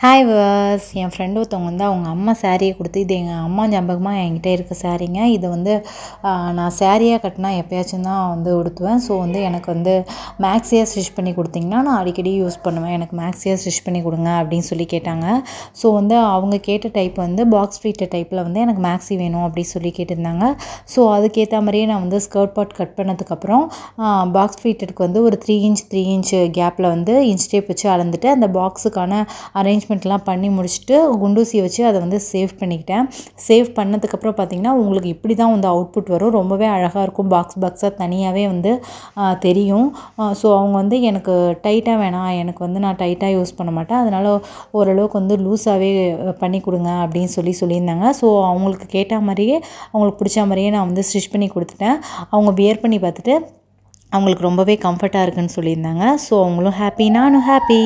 Hi viewers, என் friend ஒருத்தவங்க வந்து அவங்க அம்மா சாரியை கொடுத்து, இது எங்கள் அம்மா ஞாபகமாக என்கிட்ட இருக்க சாரீங்க. இது வந்து நான் சாரியாக கட்டினா எப்போயாச்சும் தான் வந்து உடுத்துவேன். ஸோ வந்து எனக்கு வந்து மேக்ஸியாக ஸ்டிச் பண்ணி கொடுத்தீங்கன்னா நான் அடிக்கடி யூஸ் பண்ணுவேன். எனக்கு மேக்ஸியாக ஸ்டிச் பண்ணி கொடுங்க அப்படின்னு சொல்லி கேட்டாங்க. ஸோ வந்து அவங்க கேட்ட டைப் வந்து பாக்ஸ் ஃபிட் டைப்பில் வந்து எனக்கு மேக்ஸி வேணும் அப்படின்னு சொல்லி கேட்டிருந்தாங்க. ஸோ அதுக்கேற்ற மாதிரியே நான் வந்து ஸ்கர்ட் பார்ட் கட் பண்ணதுக்கப்புறம் பாக்ஸ் ஃபிட்டுக்கு வந்து ஒரு 3 இன்ச் கேப்பில் வந்து இன்ச் டேப் வச்சு அளந்துட்டு அந்த பாக்ஸுக்கான அரேஞ்ச்மெண்ட்லாம் பண்ணி முடிச்சுட்டு குண்டூசியை வச்சு அதை வந்து சேவ் பண்ணிக்கிட்டேன். சேவ் பண்ணதுக்கப்புறம் பார்த்திங்கன்னா உங்களுக்கு இப்படி தான் வந்து அவுட்புட் வரும். ரொம்பவே அழகாக இருக்கும். பாக்ஸாக தனியாகவே வந்து தெரியும். ஸோ அவங்க வந்து எனக்கு டைட்டாக வேணாம், எனக்கு வந்து நான் டைட்டாக யூஸ் பண்ண மாட்டேன், அதனால் ஓரளவுக்கு வந்து லூஸாகவே பண்ணி கொடுங்க அப்படின்னு சொல்லியிருந்தாங்க. ஸோ அவங்களுக்கு கேட்ட மாதிரியே அவங்களுக்கு பிடிச்ச மாதிரியே நான் வந்து ஸ்டிச் பண்ணி கொடுத்துட்டேன். அவங்க வியர் பண்ணி பார்த்துட்டு அவங்களுக்கு ரொம்பவே கம்ஃபர்ட்டாக இருக்குன்னு சொல்லியிருந்தாங்க. ஸோ அவங்களும் ஹாப்பி, நானும் ஹாப்பி.